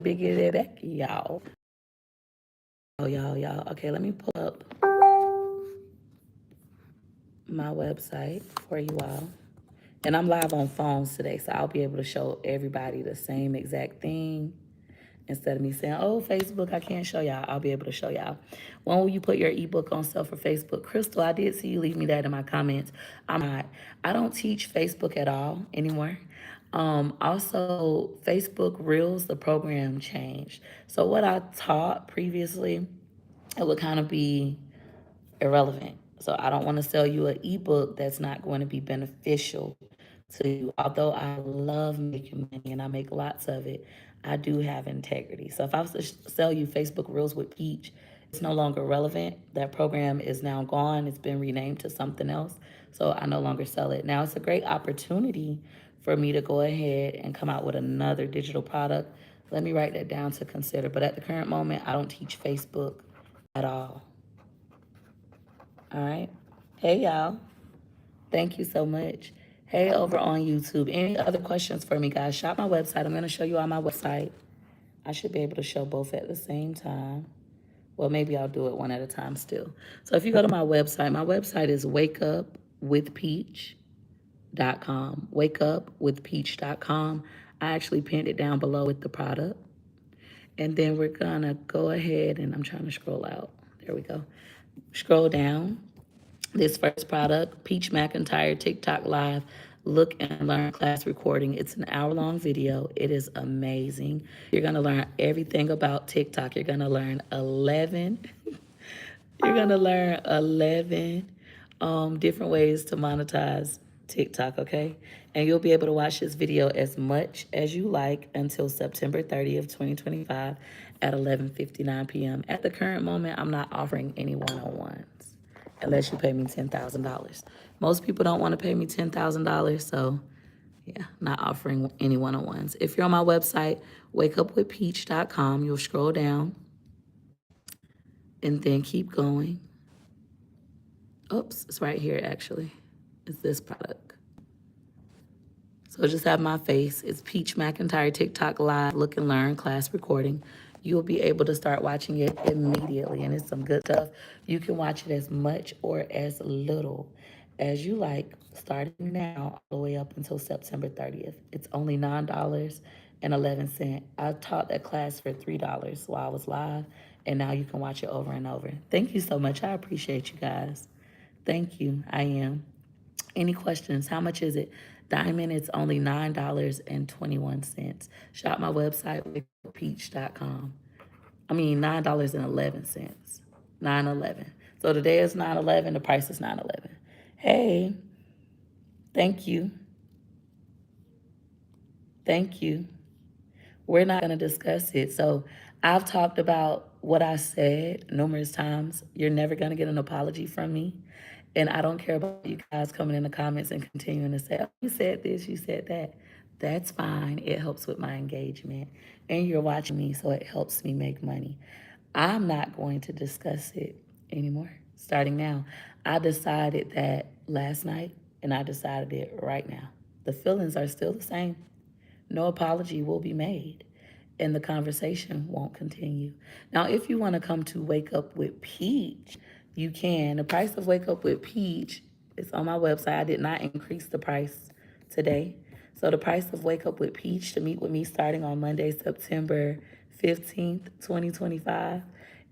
Biggie back, y'all. Oh, y'all. Okay, let me pull up my website for you all. And I'm live on phones today, so I'll be able to show everybody the same exact thing. Instead of me saying, oh, Facebook, I can't show y'all, I'll be able to show y'all. When will you put your ebook on sale for Facebook? Crystal, I did see you leave me that in my comments. I don't teach Facebook at all anymore. Also, Facebook Reels, the program changed. So what I taught previously, it would kind of be irrelevant. So I don't want to sell you an ebook that's not going to be beneficial to you. Although I love making money and I make lots of it, I do have integrity. So if I was to sell you Facebook Reels with Peach, it's no longer relevant. That program is now gone. It's been renamed to something else. So I no longer sell it. Now it's a great opportunity for me to go ahead and come out with another digital product. Let me write that down to consider. But at the current moment, I don't teach Facebook at all. All right. Hey, y'all. Thank you so much. Hey, over on YouTube. Any other questions for me, guys? Shop my website. I'm going to show you on my website. I should be able to show both at the same time. Well, maybe I'll do it one at a time still. So if you go to my website is wakeupwithpeach.com. Wakeupwithpeach.com. I actually pinned it down below with the product. And then we're going to go ahead and I'm trying to scroll out. There we go. Scroll down. This first product, Peach McIntyre TikTok Live Look and Learn Class Recording. It's an hour-long video. It is amazing. You're going to learn everything about TikTok. You're going to learn 11 different ways to monetize TikTok, okay? And you'll be able to watch this video as much as you like until September 30th, 2025 at 11:59 p.m. At the current moment, I'm not offering any one-on-ones unless you pay me $10,000. Most people don't want to pay me $10,000, so yeah, not offering any one-on-ones. If you're on my website, wakeupwithpeach.com, you'll scroll down and then keep going. Oops, it's right here actually. It's this product. So just have my face. It's Peach McIntyre TikTok Live Look and Learn Class Recording. You'll be able to start watching it immediately, and it's some good stuff. You can watch it as much or as little as you like, starting now all the way up until September 30th. It's only $9.11. I taught that class for $3 while I was live, and now you can watch it over and over. Thank you so much. I appreciate you guys. Thank you. I am. Any questions? How much is it? Diamond, it's only $9.21. Shop my website, peach.com. I mean, $9.11. $9.11. So today is $9.11. The price is $9.11. Hey, thank you. Thank you. We're not going to discuss it. So I've talked about what I said numerous times. You're never going to get an apology from me. And I don't care about you guys coming in the comments and continuing to say, oh, you said this, you said that. That's fine. It helps with my engagement. And you're watching me, so it helps me make money. I'm not going to discuss it anymore. Starting now, I decided that last night, and I decided it right now. The feelings are still the same. No apology will be made, and the conversation won't continue. Now, if you want to come to Wake Up with Peach, you can. The price of Wake Up with Peach is on my website. I did not increase the price today. So the price of Wake Up with Peach to meet with me starting on Monday, September 15th, 2025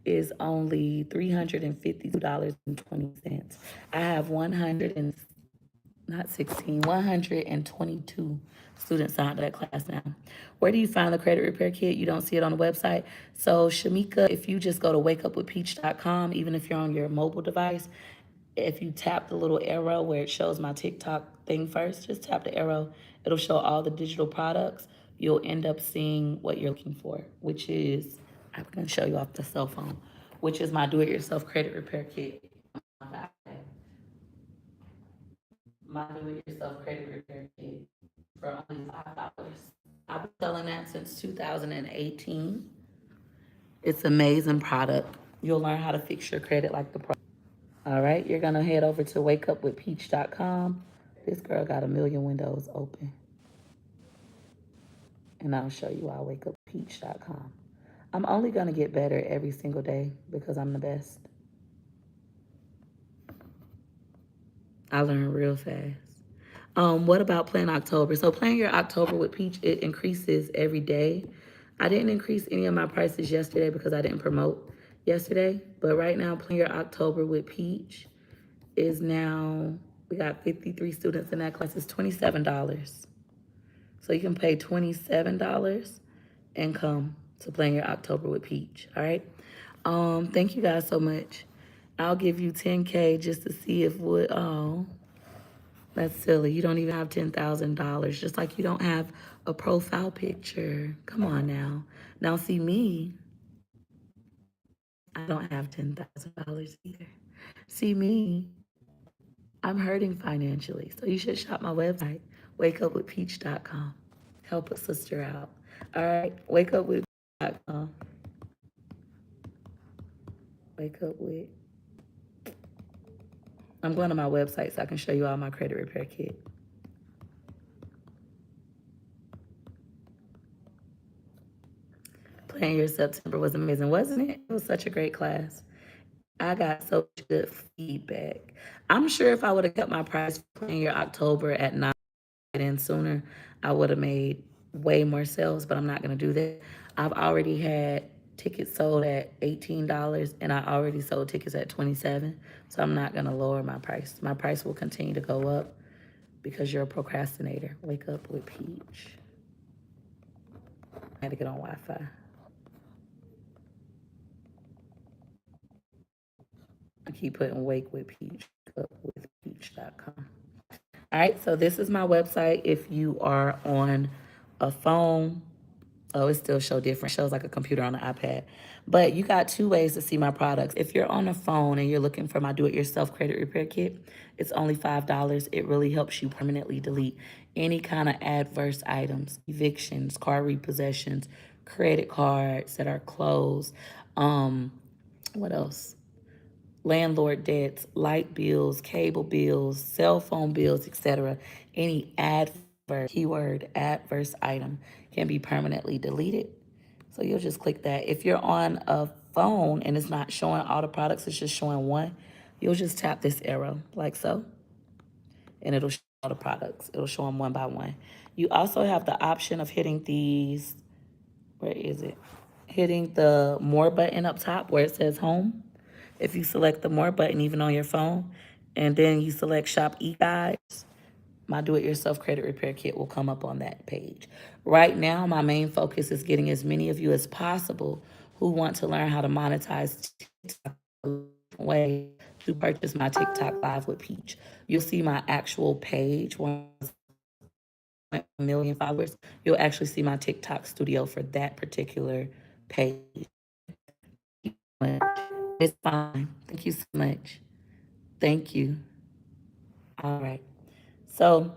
is only $352.20. I have 122 students signed to that class now. Where do you find the credit repair kit? You don't see it on the website. So Shamika, if you just go to wakeupwithpeach.com, even if you're on your mobile device, if you tap the little arrow where it shows my TikTok thing first, just tap the arrow. It'll show all the digital products. You'll end up seeing what you're looking for, which is, I'm going to show you off the cell phone, which is my do-it-yourself credit repair kit. My do-it-yourself credit repair kit for only $5. I've been selling that since 2018. It's an amazing product. You'll learn how to fix your credit like the pro. All right, you're gonna head over to wakeupwithpeach.com. This girl got a million windows open. And I'll show you how I wake up. peach.com. I'm only going to get better every single day because I'm the best. I learn real fast. What about Plan October? So plan your October with Peach, it increases every day. I didn't increase any of my prices yesterday because I didn't promote yesterday. But right now, plan your October with Peach is now, we got 53 students in that class. It's $27. So you can pay $27 and come to plan your October with Peach. All right. Thank you guys so much. I'll give you 10K just to see if what that's silly. You don't even have $10,000, just like you don't have a profile picture. Come on now. Now see me, I don't have $10,000 either. See me, I'm hurting financially. So you should shop my website, wakeupwithpeach.com. Help a sister out. All right, wakeupwith.com. Wake up with. I'm going to my website so I can show you all my credit repair kit. Plan Your September was amazing, wasn't it? It was such a great class. I got so much good feedback. I'm sure if I would have kept my price for Plan Your October at 9 in sooner, I would have made way more sales, but I'm not going to do that. I've already had tickets sold at $18 and I already sold tickets at $27. So I'm not going to lower my price. My price will continue to go up because you're a procrastinator. Wake up with Peach. I had to get on Wi-Fi. I keep putting wake with Peach, wakeupwithpeach.com. All right, so this is my website. If you are on a phone, oh, it still shows different. It shows like a computer on an iPad. But you got two ways to see my products. If you're on a phone and you're looking for my do-it-yourself credit repair kit, it's only $5. It really helps you permanently delete any kind of adverse items, evictions, car repossessions, credit cards that are closed. What else? Landlord debts, light bills, cable bills, cell phone bills, etc. Any adverse, keyword adverse item can be permanently deleted. So you'll just click that. If you're on a phone and it's not showing all the products, it's just showing one, you'll just tap this arrow like so, and it'll show all the products. It'll show them one by one. You also have the option of hitting these, where is it? Hitting the more button up top where it says home. If you select the more button, even on your phone, and then you select shop e-guides, my do-it-yourself credit repair kit will come up on that page. Right now, my main focus is getting as many of you as possible who want to learn how to monetize TikTok way to purchase my TikTok Live with Peach. You'll see my actual page, 1 million followers. You'll actually see my TikTok studio for that particular page. It's fine. Thank you so much. Thank you. All right. So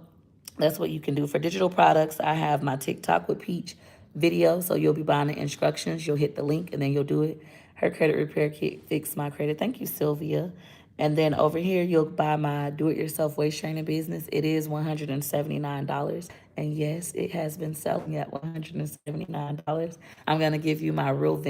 that's what you can do for digital products. I have my TikTok with Peach video. So you'll be buying the instructions. You'll hit the link and then you'll do it. Her credit repair kit, fix my credit. Thank you, Sylvia. And then over here, you'll buy my do-it-yourself waist training business. It is $179. And yes, it has been selling at $179. I'm going to give you my real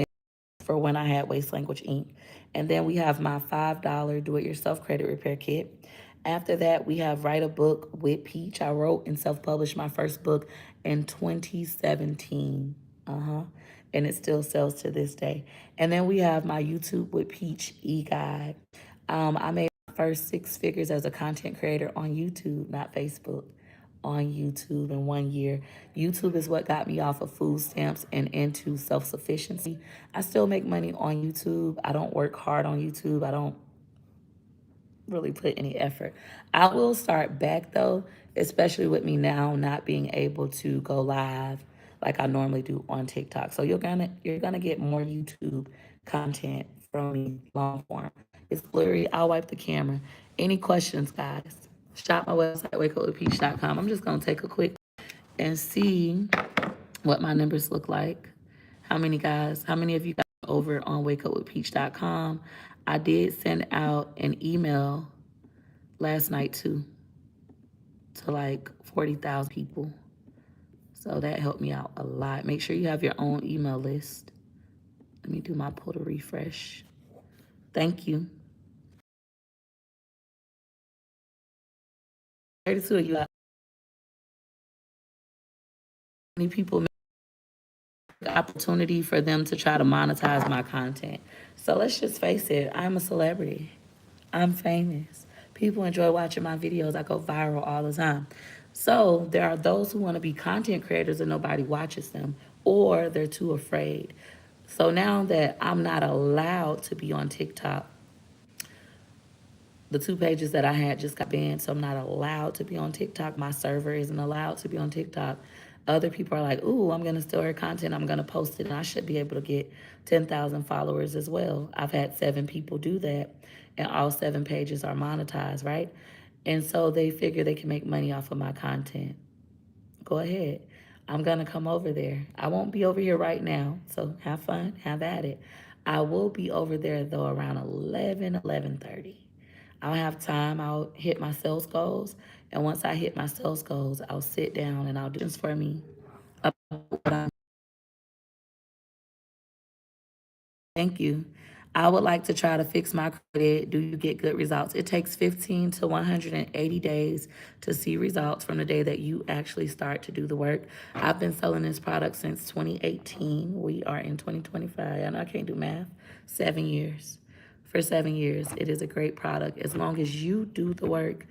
for when I had Waste Language Inc. And then we have my $5 do-it-yourself credit repair kit. After that, we have Write a Book with Peach. I wrote and self-published my first book in 2017. And it still sells to this day. And then we have my YouTube with Peach e-guide. I made my first 6 figures as a content creator on YouTube, not Facebook, on YouTube in 1 year. YouTube is what got me off of food stamps and into self-sufficiency. I still make money on YouTube. I don't work hard on YouTube. I don't really put any effort. I will start back though, especially with me now not being able to go live like I normally do on TikTok. So you're gonna get more YouTube content from me, long form. It's blurry. I'll wipe the camera. Any questions, guys? Shop my website, wakeupwithpeach.com. I'm just gonna take a quick and see what my numbers look like. How many of you guys are over on wakeupwithpeach.com? I did send out an email last night too to like 40,000 people. So that helped me out a lot. Make sure you have your own email list. Let me do my pull to refresh. Thank you. 32 of you, many people opportunity for them to try to monetize my content. So let's just face it, I'm a celebrity. I'm famous. People enjoy watching my videos. I go viral all the time. So there are those who want to be content creators and nobody watches them, or they're too afraid. So now that I'm not allowed to be on TikTok, the two pages that I had just got banned, so I'm not allowed to be on TikTok. My server isn't allowed to be on TikTok. Other people are like, ooh, I'm going to steal her content. I'm going to post it, and I should be able to get 10,000 followers as well. I've had 7 people do that, and all 7 pages are monetized, right? And so they figure they can make money off of my content. Go ahead. I'm going to come over there. I won't be over here right now, so have fun, have at it. I will be over there, though, around 11:30. I'll have time. I'll hit my sales goals. And once I hit my sales goals, I'll sit down and I'll do this for me. Thank you. I would like to try to fix my credit. Do you get good results? It takes 15 to 180 days to see results from the day that you actually start to do the work. I've been selling this product since 2018. We are in 2025. I know I can't do math. 7 years. For 7 years, it is a great product. As long as you do the work,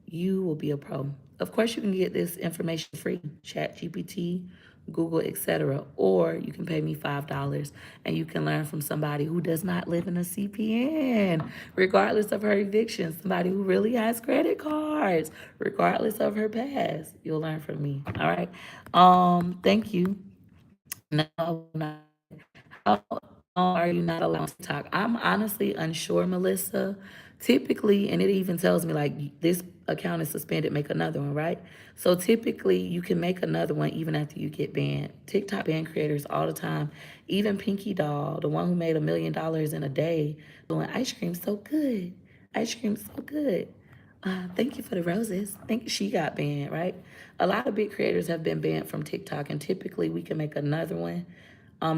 you will be a pro. Of course, you can get this information free, Chat GPT, Google, etc. Or you can pay me $5 and you can learn from somebody who does not live in a CPN, regardless of her eviction, somebody who really has credit cards, regardless of her past. You'll learn from me. All right. Thank you. No, not. How are you not allowed to talk? I'm honestly unsure, Melissa. Typically, and it even tells me like this account is suspended, make another one, right? So typically, you can make another one even after you get banned. TikTok ban creators all the time. Even Pinky Doll, the one who made $1 million in a day, doing ice cream so good. Ice cream so good. Thank you for the roses. Think she got banned, right? A lot of big creators have been banned from TikTok, and typically we can make another one.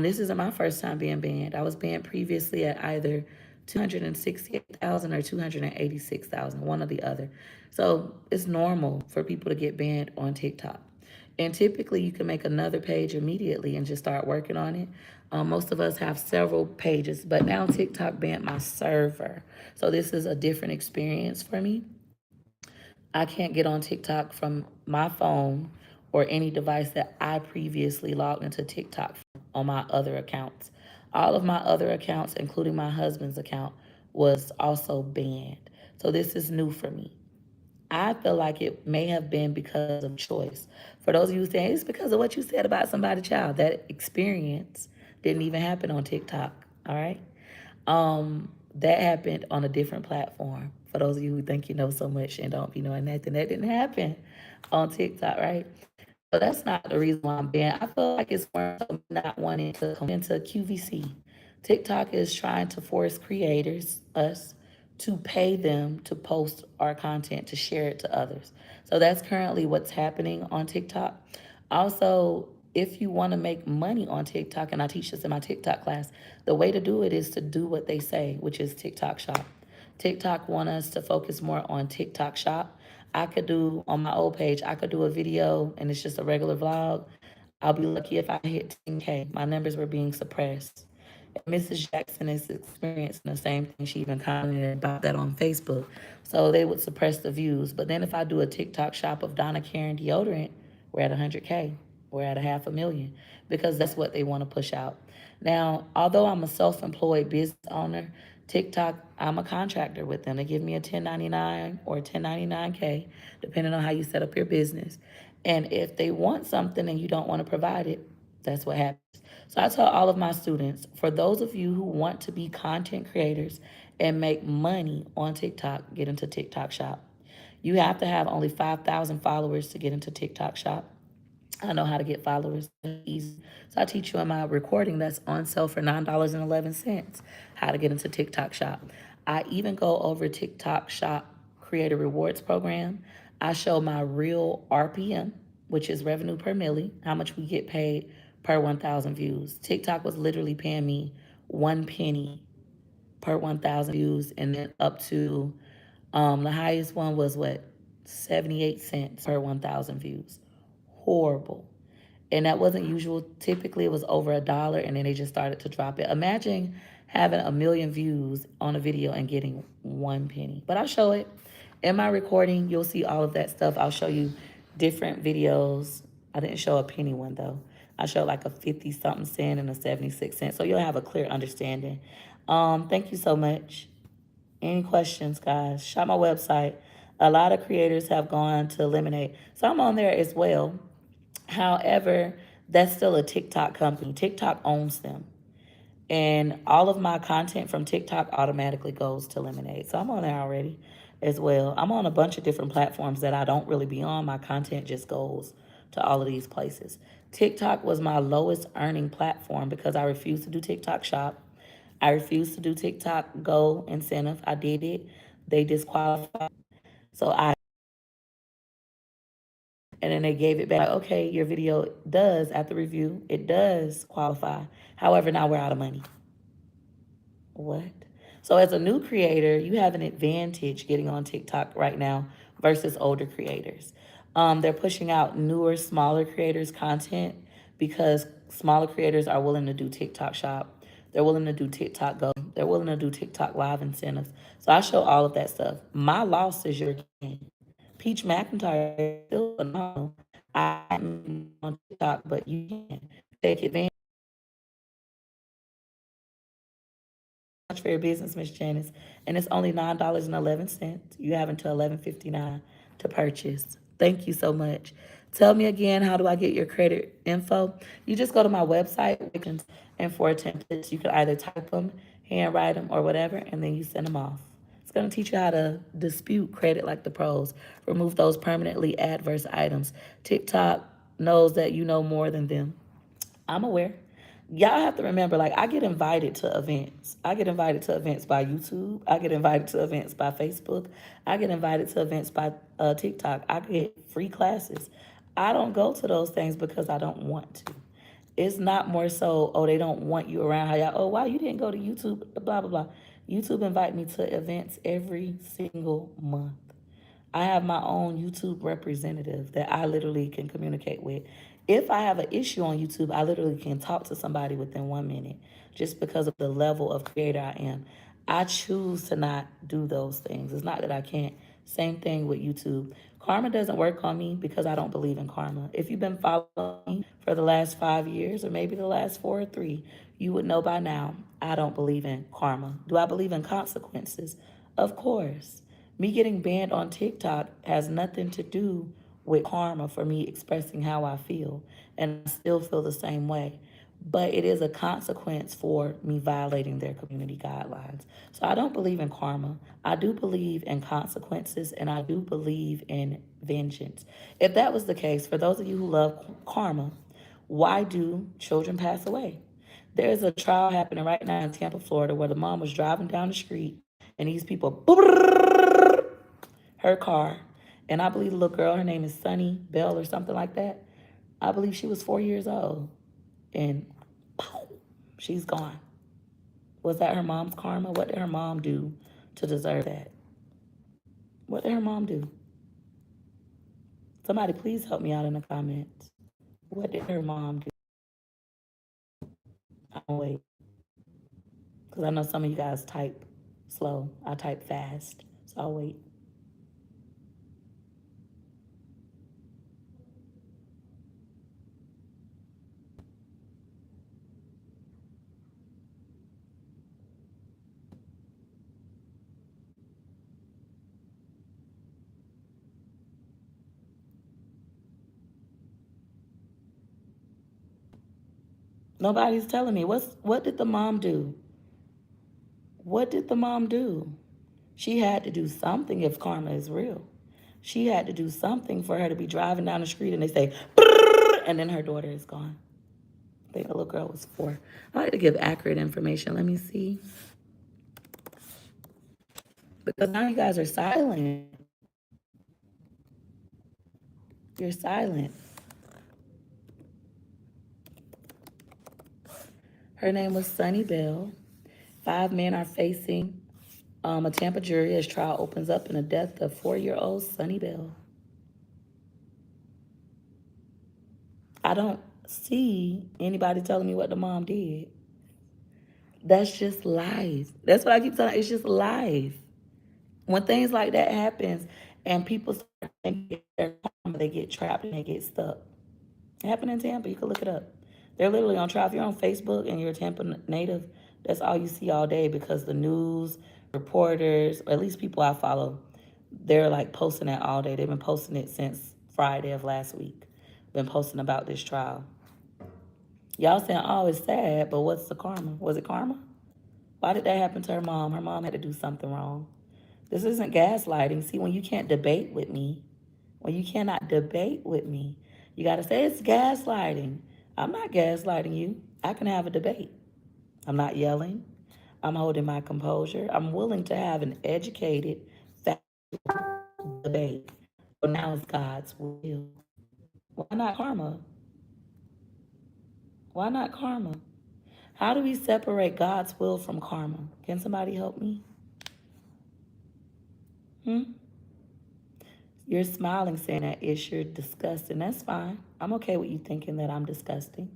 This isn't my first time being banned. I was banned previously at either 268,000 or 286,000, one or the other. So it's normal for people to get banned on TikTok. And typically you can make another page immediately and just start working on it. Most of us have several pages, but now TikTok banned my server. So this is a different experience for me. I can't get on TikTok from my phone or any device that I previously logged into TikTok on my other accounts. All of my other accounts, including my husband's account, was also banned. So this is new for me. I feel like it may have been because of choice. For those of you saying it's because of what you said about somebody's child, that experience didn't even happen on TikTok. All right. That happened on a different platform. For those of you who think you know so much and don't be knowing nothing, that didn't happen on TikTok, right? So that's not the reason why I'm banned. I feel like it's more so not wanting to come into QVC. TikTok is trying to force creators, us, to pay them to post our content, to share it to others. So that's currently what's happening on TikTok. Also, if you want to make money on TikTok, and I teach this in my TikTok class, the way to do it is to do what they say, which is TikTok shop. TikTok want us to focus more on TikTok shop. I could do on my old page, I could do a video and it's just a regular vlog. I'll be lucky if I hit 10K. My numbers were being suppressed. Mrs. Jackson is experiencing the same thing. She even commented about that on Facebook. So they would suppress the views. But then if I do a TikTok shop of Donna Karen deodorant, we're at 100K. We're at a 500,000 because that's what they want to push out. Now, although I'm a self-employed business owner, TikTok, I'm a contractor with them. They give me a 1099 or 1099K, depending on how you set up your business. And if they want something and you don't want to provide it, that's what happens. So I tell all of my students, for those of you who want to be content creators and make money on TikTok, get into TikTok Shop. You have to have only 5,000 followers to get into TikTok Shop. I know how to get followers easy. So I teach you in my recording that's on sale for $9.11, how to get into TikTok Shop. I even go over TikTok Shop Creator Rewards Program. I show my real RPM, which is revenue per milli, how much we get paid per 1,000 views. TikTok was literally paying me 1 penny per 1,000 views, and then up to the highest one was what, 78 cents per 1,000 views. Horrible. And that wasn't usual. Typically, it was over $1, and then they just started to drop it. Imagine having 1 million views on a video and getting 1 penny. But I'll show it in my recording. You'll see all of that stuff. I'll show you different videos. I didn't show a penny one though. I showed like a 50 something cent and a 76 cent. So you'll have a clear understanding. Thank you so much. Any questions, guys? Shop my website. A lot of creators have gone to Lemonade. So I'm on there as well. However, that's still a TikTok company. TikTok owns them. And all of my content from TikTok automatically goes to Lemonade. So I'm on there already as well. I'm on a bunch of different platforms that I don't really be on. My content just goes to all of these places. TikTok was my lowest earning platform because I refused to do TikTok Shop. I refused to do TikTok Go incentive. I did it. They disqualified. So and then they gave it back. Like, okay, your video does, at the review, it does qualify. However, now we're out of money. What? So as a new creator, you have an advantage getting on TikTok right now versus older creators. They're pushing out newer, smaller creators' content because smaller creators are willing to do TikTok Shop. They're willing to do TikTok Go. They're willing to do TikTok Live incentives. So I show all of that stuff. My loss is your gain. Peach McINTYRE is still phenomenal. I'm on TikTok, but you can take advantage for your business, Miss Janice, and it's only $9.11. You have until 11:59 to purchase. Thank you so much. Tell me again, how do I get your credit info? You just go to my website, and for templates, you can either type them, handwrite them, or whatever, and then you send them off. It's going to teach you how to dispute credit like the pros, remove those permanently adverse items. TikTok knows that you know more than them. I'm aware. Y'all have to remember, like, I get invited to events. I get invited to events by YouTube. I get invited to events by Facebook. I get invited to events by TikTok. I get free classes. I don't go to those things because I don't want to. It's not more so, oh, they don't want you around. How y'all, oh, wow, you didn't go to YouTube, blah, blah, blah. YouTube invite me to events every single month. I have my own YouTube representative that I literally can communicate with. If I have an issue on YouTube, I literally can talk to somebody within 1 minute just because of the level of creator I am. I choose to not do those things. It's not that I can't. Same thing with YouTube. Karma doesn't work on me because I don't believe in karma. If you've been following me for the last 5 years or maybe the last 4 or 3, you would know by now I don't believe in karma. Do I believe in consequences? Of course. Me getting banned on TikTok has nothing to do with karma for me expressing how I feel. And I still feel the same way. But it is a consequence for me violating their community guidelines. So I don't believe in karma. I do believe in consequences, and I do believe in vengeance. If that was the case, for those of you who love karma, why do children pass away? There's a trial happening right now in Tampa, Florida, where the mom was driving down the street and these people her car. And I believe the little girl, her name is Sunny Bell or something like that. I believe she was 4 years old. And boom, she's gone. Was that her mom's karma? What did her mom do to deserve that? What did her mom do? Somebody please help me out in the comments. What did her mom do? I'll wait. Because I know some of you guys type slow. I type fast. So I'll wait. Nobody's telling me. What did the mom do? What did the mom do? She had to do something if karma is real. She had to do something for her to be driving down the street and they say, "Brrr," and then her daughter is gone. I think the little girl was 4. I like to give accurate information. Let me see. Because now you guys are silent. You're silent. Her name was Sunny Bell. 5 men are facing a Tampa jury as trial opens up in the death of 4-year-old Sunny Bell. I don't see anybody telling me what the mom did. That's just life. That's what I keep telling you. It's just life. When things like that happens and people start thinking their karma, they get trapped and they get stuck. It happened in Tampa. You can look it up. They're literally on trial. If you're on Facebook and you're a Tampa native, that's all you see all day because the news, reporters, or at least people I follow, they're like posting that all day. They've been posting it since Friday of last week. Been posting about this trial. Y'all saying, oh, it's sad, but what's the karma? Was it karma? Why did that happen to her mom? Her mom had to do something wrong. This isn't gaslighting. See, when you can't debate with me, when you cannot debate with me, you got to say it's gaslighting. I'm not gaslighting you. I can have a debate. I'm not yelling. I'm holding my composure. I'm willing to have an educated, factual debate. But now it's God's will. Why not karma? Why not karma? How do we separate God's will from karma? Can somebody help me? You're smiling saying that you're disgusting. That's fine. I'm okay with you thinking that I'm disgusting.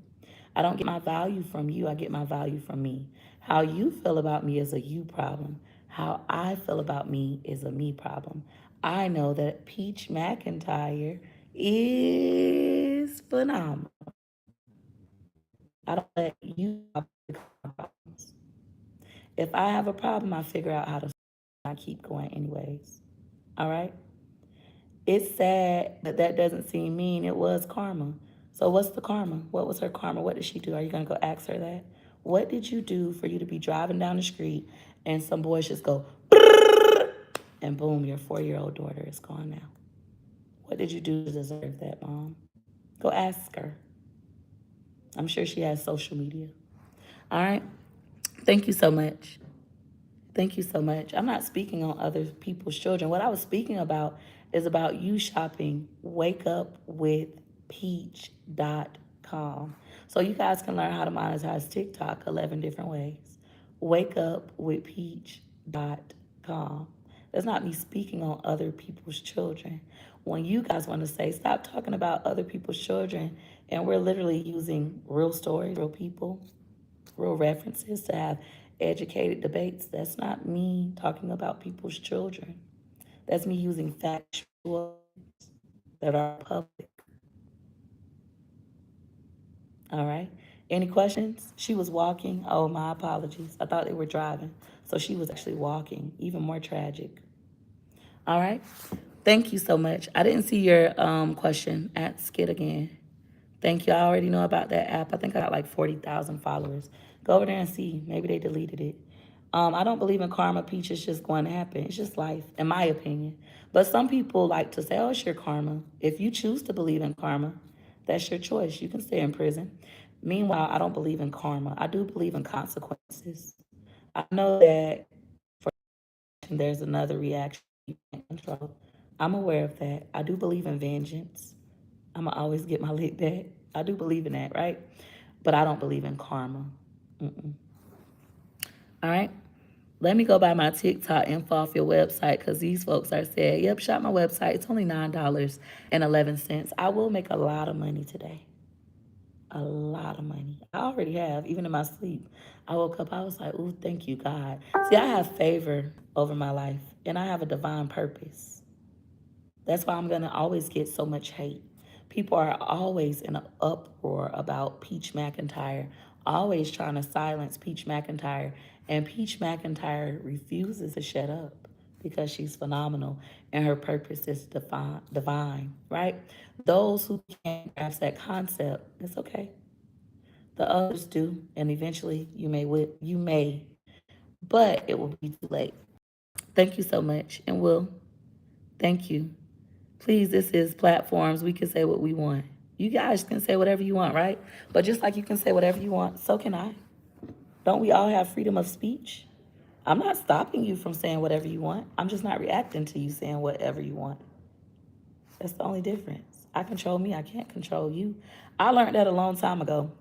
I don't get my value from you. I get my value from me. How you feel about me is a you problem. How I feel about me is a me problem. I know that Peach McIntyre is phenomenal. I don't let you fix my problems. If I have a problem, I figure out how to I keep going anyways. All right? It's sad that that doesn't seem mean. It was karma. So what's the karma? What was her karma? What did she do? Are you going to go ask her that? What did you do for you to be driving down the street and some boys just go and boom, your 4-year-old daughter is gone now? What did you do to deserve that, Mom? Go ask her. I'm sure she has social media. All right. Thank you so much. Thank you so much. I'm not speaking on other people's children. What I was speaking about is about you shopping wakeupwithpeach.com. So you guys can learn how to monetize TikTok 11 different ways. Wakeupwithpeach.com. That's not me speaking on other people's children. When you guys want to say, stop talking about other people's children, and we're literally using real stories, real people, real references to have educated debates. That's not me talking about people's children. That's me using factual that are public. All right. Any questions? She was walking. Oh, my apologies. I thought they were driving. So she was actually walking. Even more tragic. All right. Thank you so much. I didn't see your question. Ask it again. Thank you. I already know about that app. I think I got like 40,000 followers. Go over there and see. Maybe they deleted it. I don't believe in karma. Peach is just going to happen. It's just life, in my opinion. But some people like to say, oh, it's your karma. If you choose to believe in karma, that's your choice. You can stay in prison. Meanwhile, I don't believe in karma. I do believe in consequences. I know that for there's another reaction you can't control. I'm aware of that. I do believe in vengeance. I'm going to always get my lick back. I do believe in that, right? But I don't believe in karma. Mm-mm. All right? Let me go buy my TikTok info off your website because these folks are saying, yep, shop my website. It's only $9.11. I will make a lot of money today. A lot of money. I already have, even in my sleep. I woke up, I was like, ooh, thank you, God. See, I have favor over my life, and I have a divine purpose. That's why I'm going to always get so much hate. People are always in an uproar about Peach McIntyre, always trying to silence Peach McIntyre. And Peach McIntyre refuses to shut up because she's phenomenal and her purpose is divine, right? Those who can't grasp that concept, it's okay. The others do, and eventually you may, but it will be too late. Thank you so much, and Will, thank you. Please, this is platforms. We can say what we want. You guys can say whatever you want, right? But just like you can say whatever you want, so can I. Don't we all have freedom of speech? I'm not stopping you from saying whatever you want. I'm just not reacting to you saying whatever you want. That's the only difference. I control me. I can't control you. I learned that a long time ago.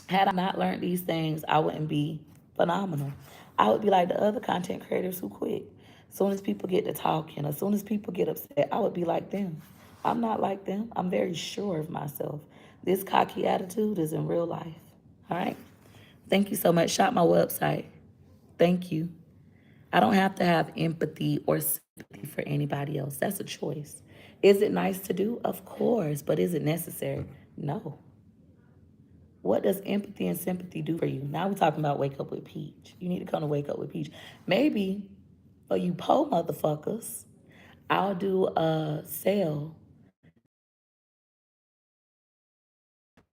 Had I not learned these things, I wouldn't be phenomenal. I would be like the other content creators who quit. As soon as people get to talking, as soon as people get upset, I would be like them. I'm not like them. I'm very sure of myself. This cocky attitude is in real life. All right. Thank you so much. Shop my website. Thank you. I don't have to have empathy or sympathy for anybody else. That's a choice. Is it nice to do? Of course. But is it necessary? No. What does empathy and sympathy do for you? Now we're talking about Wake Up with Peach. You need to come to Wake Up with Peach. Maybe for you po motherfuckers, I'll do a sale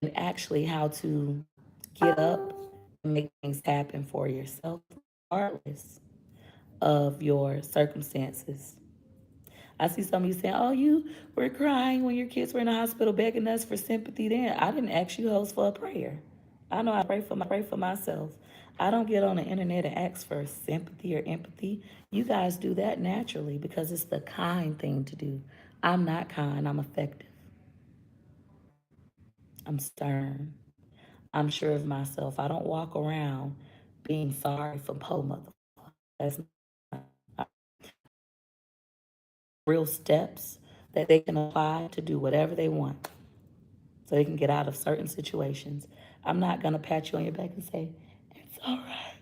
and actually how to get up and make things happen for yourself, regardless of your circumstances. I see some of you saying, "Oh, you were crying when your kids were in the hospital, begging us for sympathy." Then I didn't ask you hoes for a prayer. I know I pray for myself. I don't get on the internet and ask for sympathy or empathy. You guys do that naturally because it's the kind thing to do. I'm not kind. I'm effective. I'm stern. I'm sure of myself. I don't walk around being sorry for po motherfucker. That's not real steps that they can apply to do whatever they want so they can get out of certain situations. I'm not going to pat you on your back and say, "It's all right.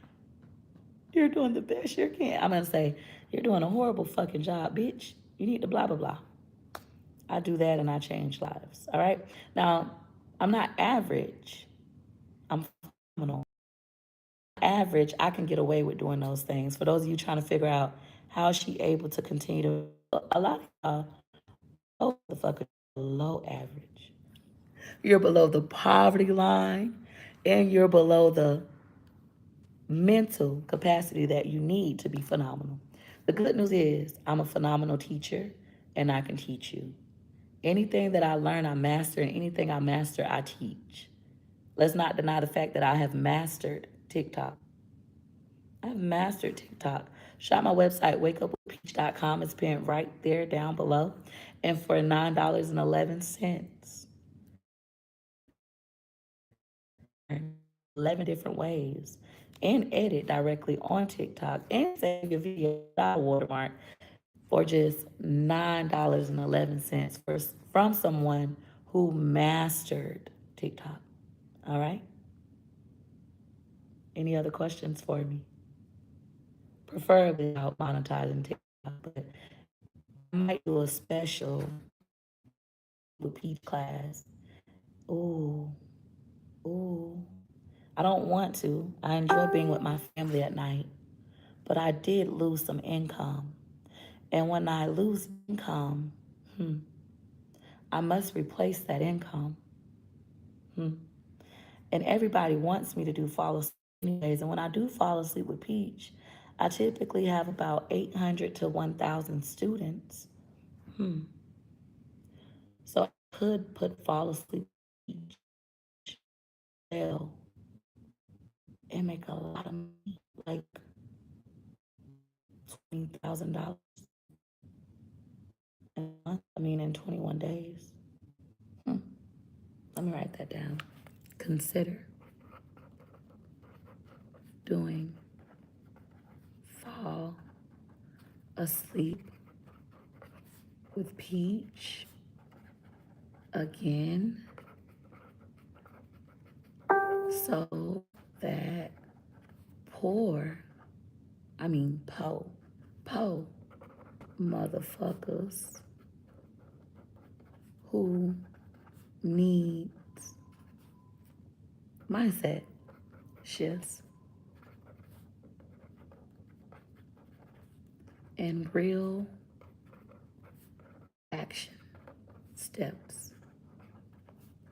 You're doing the best you can." I'm going to say, "You're doing a horrible fucking job, bitch. You need to blah, blah, blah." I do that and I change lives. All right. Now, I'm not average. I'm phenomenal. Average, I can get away with doing those things. For those of you trying to figure out how is she able to continue to, a lot of y'all, the fuck, low average. You're below the poverty line and you're below the mental capacity that you need to be phenomenal. The good news is I'm a phenomenal teacher and I can teach you. Anything that I learn, I master, and anything I master, I teach. Let's not deny the fact that I have mastered TikTok. I've mastered TikTok. Shop my website, wakeupwithpeach.com. It's pinned right there down below. And for $9.11, 11 different ways, and edit directly on TikTok and save your video without a watermark for just $9.11 from someone who mastered TikTok. All right? Any other questions for me? Preferably about monetizing TikTok, but I might do a special with Peach class. Ooh, ooh. I don't want to. I enjoy being with my family at night, but I did lose some income. And when I lose income, I must replace that income. And everybody wants me to do fall asleep anyways. And when I do fall asleep with Peach, I typically have about 800 to 1,000 students. So I could put fall asleep with Peach well and make a lot of money, like $20,000 a month. I mean, in 21 days. Let me write that down. Consider doing fall asleep with Peach again so that poor, I mean po motherfuckers who needs mindset shifts and real action steps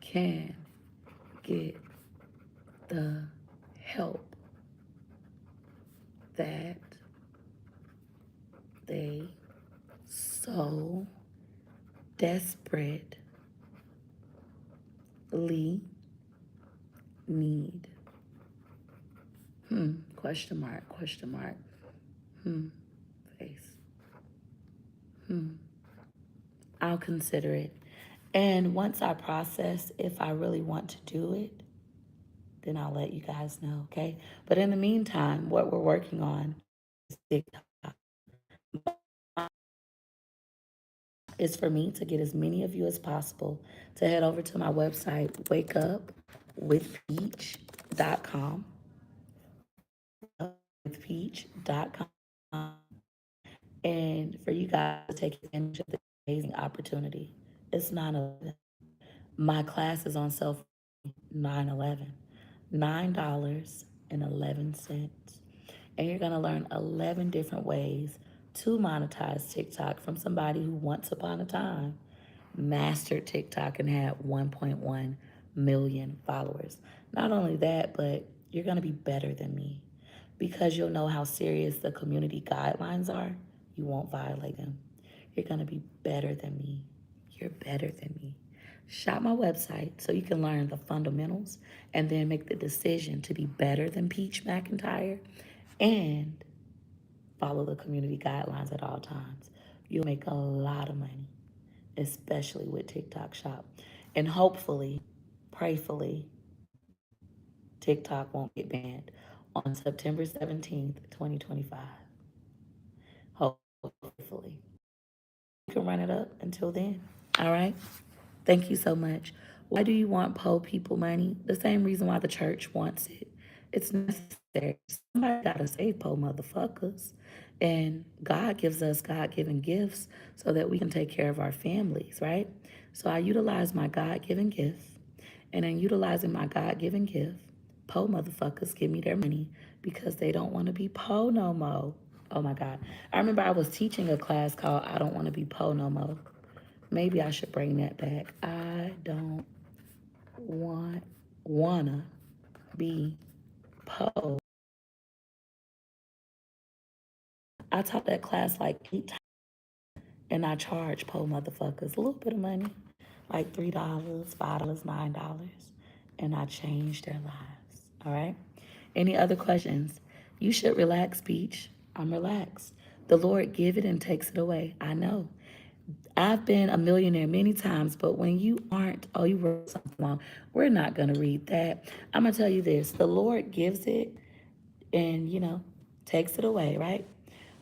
can get the help that they so desperately need. Question mark, question mark. Face. I'll consider it. And once I process if I really want to do it, then I'll let you guys know, okay? But in the meantime, what we're working on is TikTok. Is for me to get as many of you as possible to head over to my website, wakeupwithpeach.com, withpeach.com, and for you guys to take advantage of the amazing opportunity. It's 9/11. My class is on self 9/11, $9.11. And you're going to learn 11 different ways to monetize TikTok from somebody who once upon a time mastered TikTok and had 1.1 million followers. Not only that, but you're going to be better than me because you'll know how serious the community guidelines are. You won't violate them. You're going to be better than me. You're better than me. Shop my website so you can learn the fundamentals and then make the decision to be better than Peach McIntyre and follow the community guidelines at all times. You'll make a lot of money, especially with TikTok Shop. And hopefully, prayfully, TikTok won't get banned on September 17th, 2025. Hopefully. You can run it up until then. All right? Thank you so much. Why do you want poor people money? The same reason why the church wants it. It's necessary. Somebody gotta save poor motherfuckers. And God gives us God given gifts so that we can take care of our families, right? So I utilize my God given gift. And in utilizing my God given gift, poor motherfuckers give me their money because they don't want to be poor no more. Oh my God. I remember I was teaching a class called I Don't Want to Be Poor No More. Maybe I should bring that back. I don't wanna be po. I taught that class like 8 times and I charge po motherfuckers a little bit of money, like $3, $5, $9, and I changed their lives. All right. Any other questions? You should relax, Peach. I'm relaxed. The Lord give it and takes it away. I know. I've been a millionaire many times, but when you aren't, oh, you wrote something wrong. We're not going to read that. I'm going to tell you this. The Lord gives it and, takes it away, right?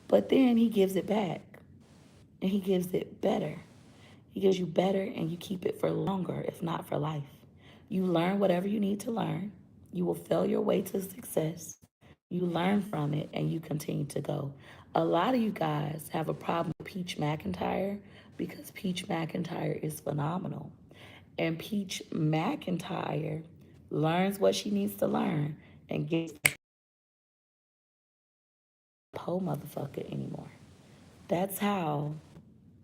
But then he gives it back and he gives it better. He gives you better and you keep it for longer, if not for life. You learn whatever you need to learn. You will fail your way to success. You learn from it and you continue to go. A lot of you guys have a problem with Peach McIntyre because Peach McIntyre is phenomenal. And Peach McIntyre learns what she needs to learn and gets a po motherfucker anymore. That's how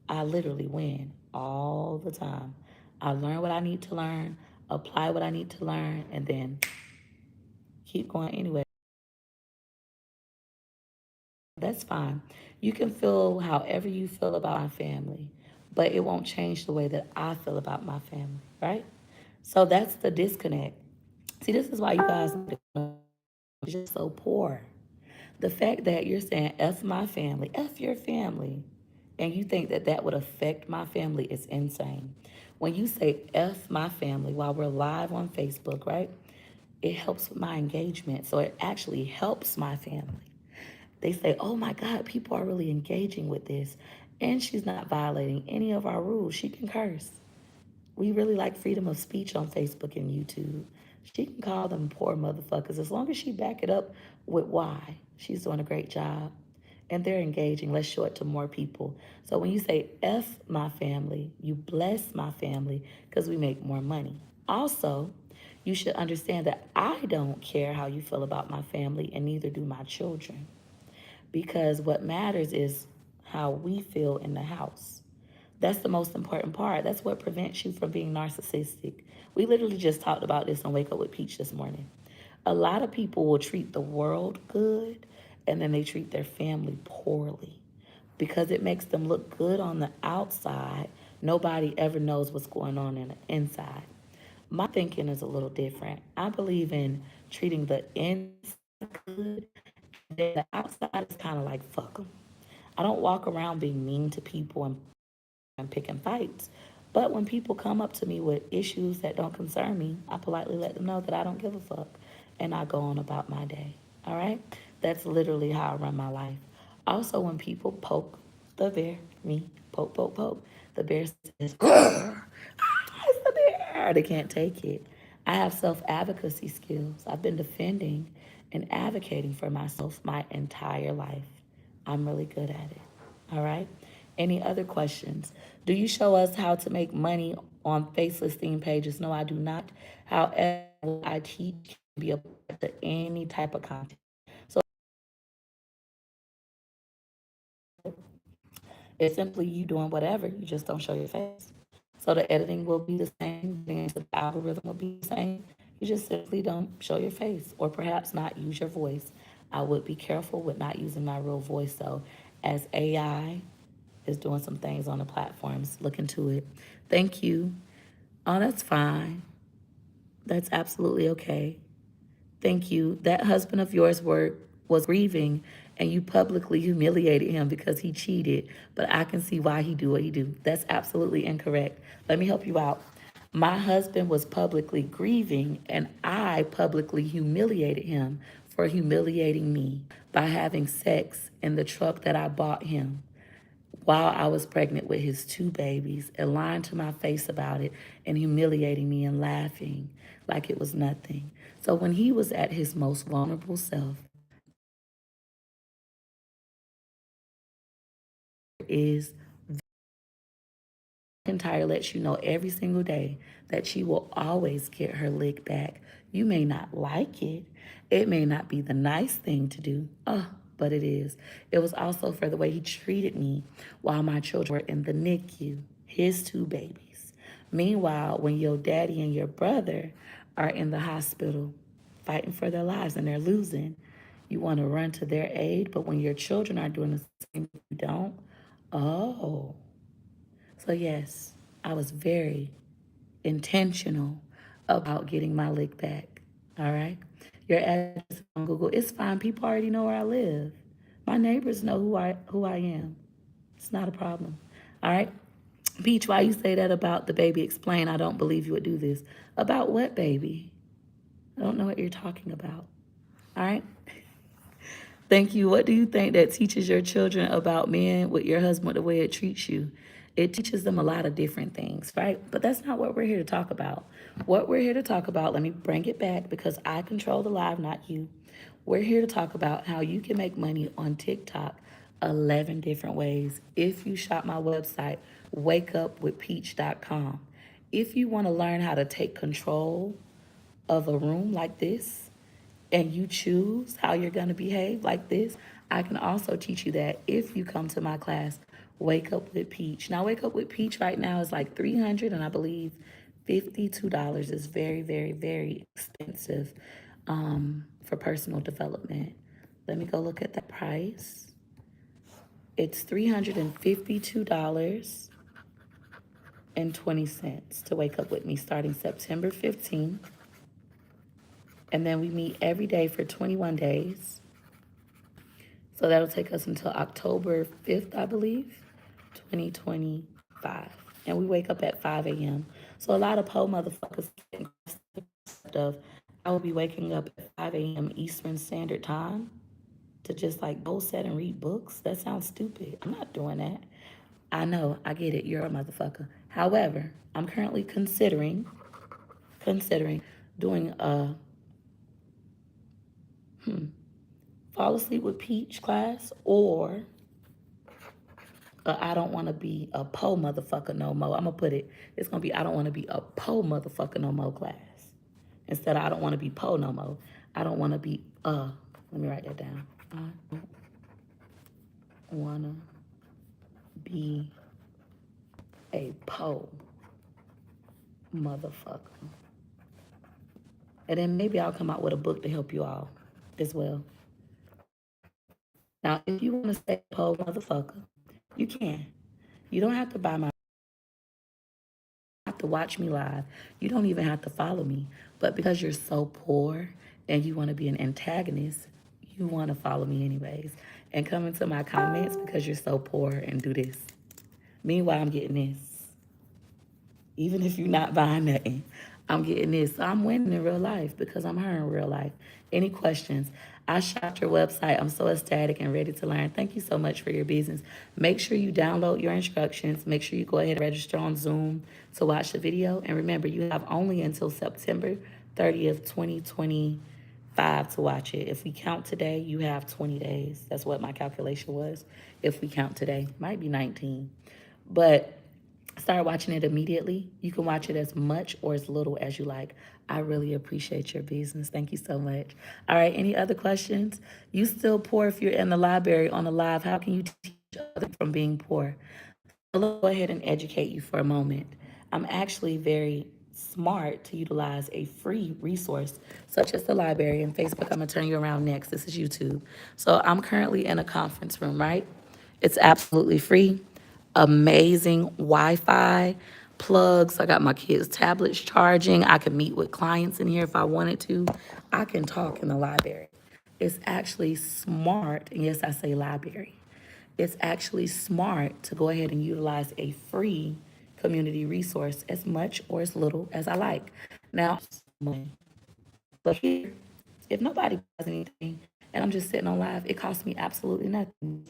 I literally win all the time. I learn what I need to learn, apply what I need to learn, and then keep going anyway. That's fine. You can feel however you feel about my family, but it won't change the way that I feel about my family, right? So that's the disconnect. See, this is why you guys are just so poor. The fact that you're saying F my family, F your family, and you think that that would affect my family is insane. When you say F my family while we're live on Facebook, right? It helps with my engagement. So it actually helps my family. They say, oh my God, people are really engaging with this. And she's not violating any of our rules. She can curse. We really like freedom of speech on Facebook and YouTube. She can call them poor motherfuckers as long as she back it up with why. She's doing a great job. And they're engaging. Let's show it to more people. So when you say F my family, you bless my family because we make more money. Also, you should understand that I don't care how you feel about my family and neither do my children. Because what matters is how we feel in the house. That's the most important part. That's what prevents you from being narcissistic. We literally just talked about this on Wake Up with Peach this morning. A lot of people will treat the world good and then they treat their family poorly because it makes them look good on the outside. Nobody ever knows what's going on in the inside. My thinking is a little different. I believe in treating the inside good, and then the outside is kind of like fuck them. I don't walk around being mean to people and picking fights. But when people come up to me with issues that don't concern me, I politely let them know that I don't give a fuck. and I go on about my day. All right? That's literally how I run my life. Also, when people poke the bear, me, poke, poke, poke, the bear says, "Grr, it's the bear." They can't take it. I have self advocacy skills. I've been defending and advocating for myself my entire life. I'm really good at it. All right? Any other questions? Do you show us how to make money on faceless theme pages? No, I do not. However, what I teach can be applied to any type of content. So it's simply you doing whatever, you just don't show your face. So the editing will be the same, the algorithm will be the same. You just simply don't show your face or perhaps not use your voice. I would be careful with not using my real voice though, as AI is doing some things on the platforms. Look into it. Thank you. Oh, that's fine. That's absolutely okay. Thank you. That husband of yours was grieving and you publicly humiliated him because he cheated, but I can see why he do what he do. That's absolutely incorrect. Let me help you out. My husband was publicly grieving and I publicly humiliated him for humiliating me by having sex in the truck that I bought him while I was pregnant with his two babies and lying to my face about it and humiliating me and laughing like it was nothing. So when he was at his most vulnerable self, is McIntyre lets you know every single day that she will always get her lick back. You may not like it. It may not be the nice thing to do. But it is. It was also for the way he treated me while my children were in the NICU, his two babies. Meanwhile, when your daddy and your brother are in the hospital fighting for their lives and they're losing, you want to run to their aid, but when your children are doing the same, you don't. Oh. So, yes, I was very intentional about getting my lick back. All right. Your address on Google, it's fine. People already know where I live. My neighbors know who I am. It's not a problem. All right. Peach, why you say that about the baby? Explain. I don't believe you would do this. About what baby? I don't know what you're talking about. All right. Thank you. What do you think that teaches your children about men with your husband the way it treats you? It teaches them a lot of different things, right? But that's not what we're here to talk about. What we're here to talk about, let me bring it back because I control the live, not you. We're here to talk about how you can make money on TikTok 11 different ways if you shop my website, wakeupwithpeach.com. If you want to learn how to take control of a room like this, and you choose how you're going to behave like this, I can also teach you that if you come to my class, Wake Up with Peach. Now, Wake Up with Peach right now is like $300 and I believe $52 is very, very, very expensive for personal development. Let me go look at that price. It's $352.20 to wake up with me starting September 15th. And then we meet every day for 21 days. So that'll take us until October 5th, I believe, 2025. And we wake up at 5 a.m. So a lot of po motherfuckers of I will be waking up at 5 a.m. Eastern Standard Time to just like go set and read books. That sounds stupid. I'm not doing that. I know, I get it. You're a motherfucker. However, I'm currently considering doing a fall asleep with Peach class or I don't want to be a po motherfucker no more. I'm gonna put it. It's gonna be I don't want to be a po motherfucker no more class. Instead of I don't want to be po no more. I don't want to be Let me write that down. I don't wanna be a po motherfucker. And then maybe I'll come out with a book to help you all as well. Now, if you want to say po motherfucker, you can. You don't have to buy my have to watch me live. You don't even have to follow me. But because you're so poor and you want to be an antagonist, you want to follow me anyways. And come into my comments because you're so poor and do this. Meanwhile, I'm getting this. Even if you're not buying nothing. I'm getting this. So I'm winning in real life because I'm her in real life. Any questions? I shot your website. I'm so ecstatic and ready to learn. Thank you so much for your business. Make sure you download your instructions. Make sure you go ahead and register on Zoom to watch the video. And remember, you have only until September 30th, 2025 to watch it. If we count today, you have 20 days. That's what my calculation was. If we count today, might be 19. But start watching it immediately. You can watch it as much or as little as you like. I really appreciate your business. Thank you so much. All right, any other questions? You still poor if you're in the library on a live. How can you teach others from being poor? So let's go ahead and educate you for a moment. I'm actually very smart to utilize a free resource such as the library and Facebook. I'm gonna turn you around next. This is YouTube. So I'm currently in a conference room, right? It's absolutely free. Amazing Wi-Fi plugs. I got my kids' tablets charging. I can meet with clients in here if I wanted to. I can talk in the library. It's actually smart, and yes, I say library. It's actually smart to go ahead and utilize a free community resource as much or as little as I like. Now, but here, if nobody does anything and I'm just sitting on live, it costs me absolutely nothing.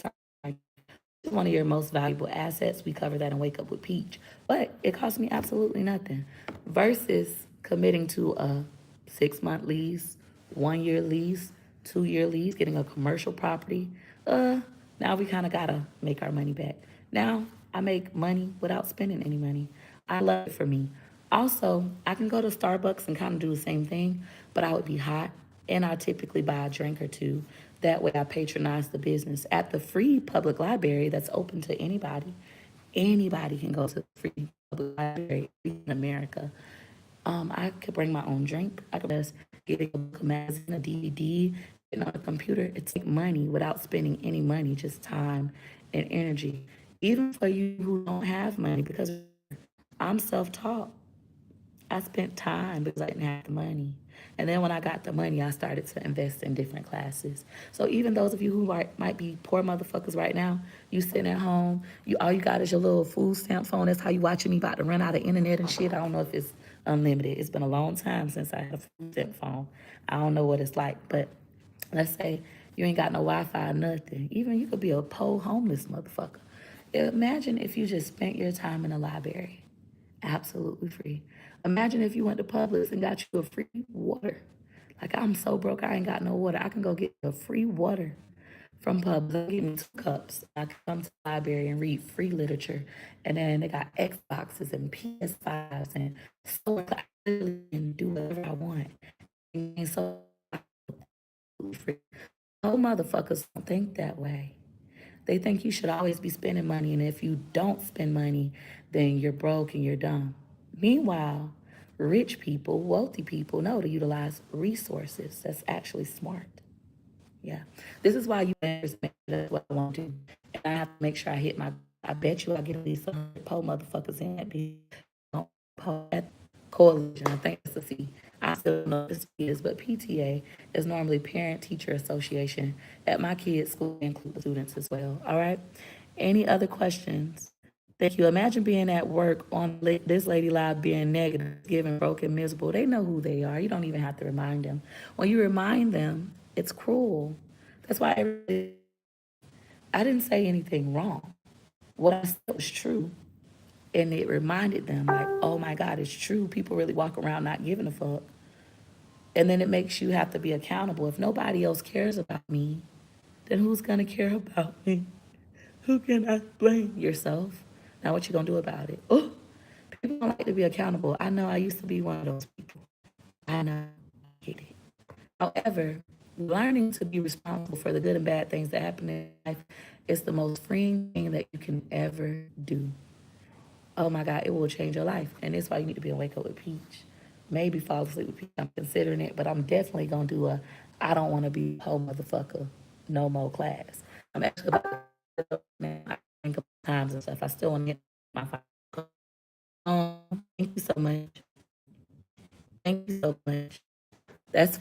It's one of your most valuable assets. We cover that in Wake Up with Peach. But it costs me absolutely nothing versus committing to a 6-month lease, 1-year lease, 2-year lease, getting a commercial property. Now we kind of got to make our money back. Now I make money without spending any money. I love it for me. Also, I can go to Starbucks and kind of do the same thing, but I would be hot and I typically buy a drink or two. That way I patronize the business. At the free public library that's open to anybody, anybody can go to the free public library in America. I could bring my own drink. I could just get a book, a magazine, a DVD, and on a computer. It's take money without spending any money, just time and energy. Even for you who don't have money, because I'm self-taught. I spent time because I didn't have the money. And then when I got the money, I started to invest in different classes. So even those of you who might be poor motherfuckers right now, you sitting at home, you all you got is your little food stamp phone. That's how you watching me about to run out of internet and shit. I don't know if it's unlimited. It's been a long time since I had a food stamp phone. I don't know what it's like, but let's say you ain't got no Wi-Fi or nothing. Even you could be a poor homeless motherfucker. Imagine if you just spent your time in a library. Absolutely free. Imagine if you went to Publix and got you a free water. Like I'm so broke, I ain't got no water. I can go get a free water from Publix. Give me 2 cups. I can come to the library and read free literature. And then they got Xboxes and PS5s and so I can do whatever I want. And so free. No motherfuckers don't think that way. They think you should always be spending money, and if you don't spend money, then you're broke and you're dumb. Meanwhile, rich people, wealthy people know to utilize resources. That's actually smart. Yeah. This is why you that's what I want to do. And I have to make sure I hit my, I bet you I get at least 100 po motherfuckers in that bitch. Coalition, I think it's a C. I still don't know what this is, but PTA is normally Parent Teacher Association. At my kids' school, they include the students as well. All right. Any other questions? Thank you. Imagine being at work on this lady live being negative, giving broken, miserable. They know who they are. You don't even have to remind them. When you remind them, it's cruel. That's why I didn't say anything wrong. What I said was true. And it reminded them, like, oh my God, it's true. People really walk around not giving a fuck. And then it makes you have to be accountable. If nobody else cares about me, then who's gonna care about me? Who can I blame? Yourself. Now what you gonna do about it? Oh, people don't like to be accountable. I know I used to be one of those people. I know, I get it. However, learning to be responsible for the good and bad things that happen in life is the most freeing thing that you can ever do. Oh my God, it will change your life. And that's why you need to be a Wake Up with Peach. Maybe fall asleep with Peach. I'm considering it, but I'm definitely going to do a I don't want to be a whole motherfucker no more class. I'm actually about to I think of times and stuff. I still want to get my final. Thank you so much. Thank you so much. That's fine.